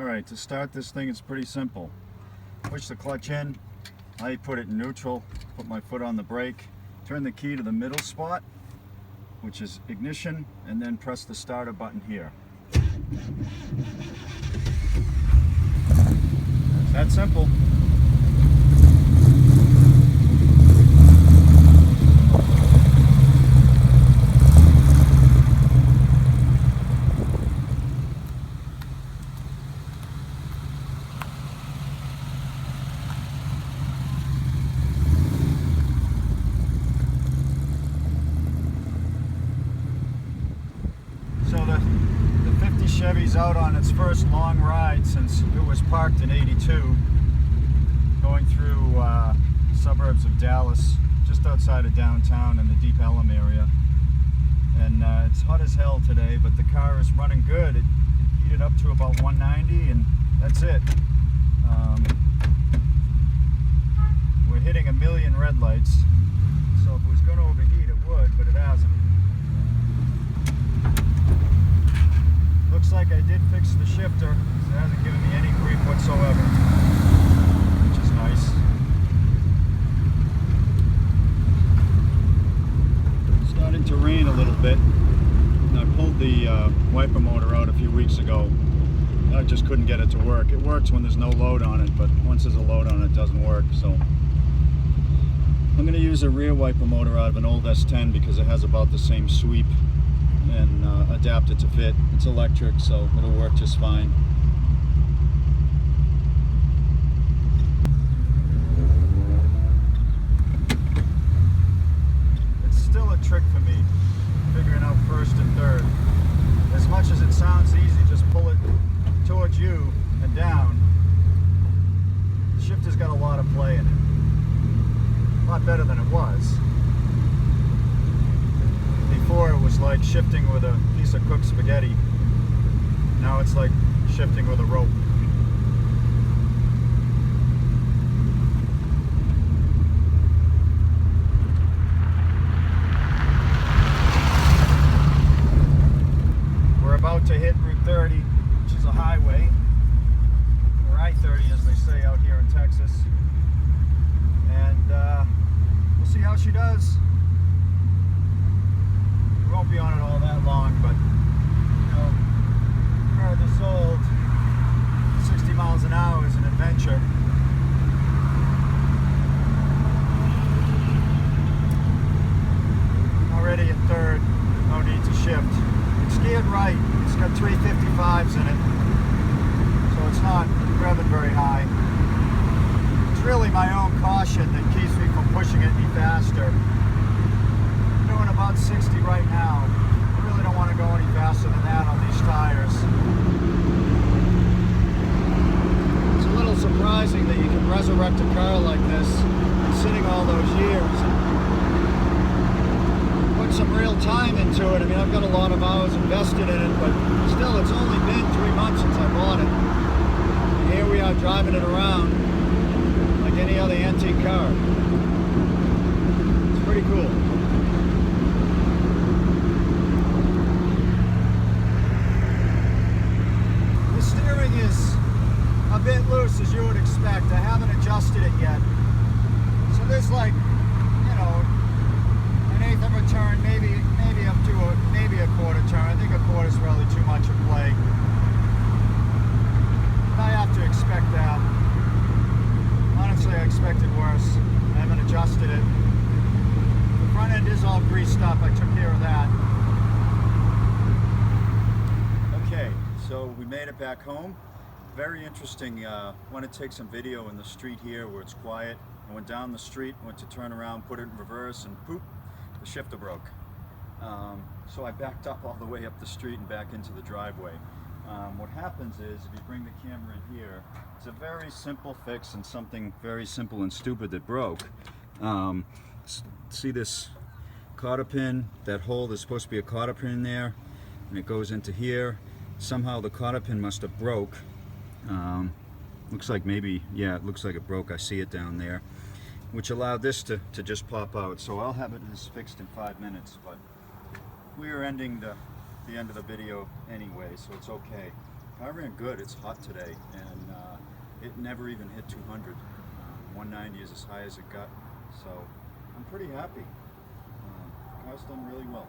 Alright, to start this thing, it's pretty simple. Push the clutch in, I put it in neutral, put my foot on the brake, turn the key to the middle spot, which is ignition, and then press the starter button here. It's that simple. So the 50 Chevy's out on its first long ride since it was parked in '82, going through suburbs of Dallas, just outside of downtown in the Deep Ellum area. And it's hot as hell today, but the car is running good. It heated up to about 190, and that's it. We're hitting a million red lights, so if it was going to overheat, it would, but it hasn't. Looks like I did fix the shifter, so it hasn't given me any grief whatsoever, which is nice. It's starting to rain a little bit, and I pulled the wiper motor out a few weeks ago. I just couldn't get it to work. It works when there's no load on it, but once there's a load on it, it doesn't work. So I'm going to use a rear wiper motor out of an old S10 because it has about the same sweep, and adapt it to fit. It's electric, so it'll work just fine. It's still a trick for me, figuring out first and third. As much as it sounds easy, just pull it towards you and down. The shifter's got a lot of play in it. A lot better than it was. Before it was like shifting with a piece of cooked spaghetti. Now it's like shifting with a rope. We're about to hit Route 30, which is a highway, or I-30 as they say out here in Texas. And we'll see how she does. Won't be on it all that long, but you know, a car this old, 60 miles an hour is an adventure. Already at third, no need to shift. It's geared right, it's got 355s in it, so it's not revving very high. It's really my own caution that keeps me from pushing it any faster. Doing about 60 right now. I really don't want to go any faster than that on these tires. It's a little surprising that you can resurrect a car like this sitting all those years and put some real time into it. I mean, I've got a lot of hours invested in it, but still, it's only been 3 months since I bought it. And here we are driving it around like any other antique car. It's pretty cool. Is a bit loose, as you would expect. I haven't adjusted it yet. So there's like, you know, an eighth of a turn, maybe up to maybe a quarter turn. I think a quarter is really too much of play. But I have to expect that. Honestly, I expected worse. I haven't adjusted it. The front end is all greased up. I took care of that. Okay. So we made it back home. Very interesting. Want to take some video in the street here where it's quiet. I went down the street, went to turn around, put it in reverse, and poop, the shifter broke. So I backed up all the way up the street and back into the driveway. What happens is, if you bring the camera in here, it's a very simple fix and something very simple and stupid that broke. See this cotter pin? That hole, there's supposed to be a cotter pin in there, and it goes into here. Somehow the cotter pin must have broke. Looks like maybe, yeah, it looks like it broke. I see it down there, which allowed this to just pop out. So I'll have it fixed in 5 minutes, but we are ending the end of the video anyway, so it's okay. car ran good. It's hot today, and it never even hit 200. 190 is as high as it got, so I'm pretty happy. Car's done really well.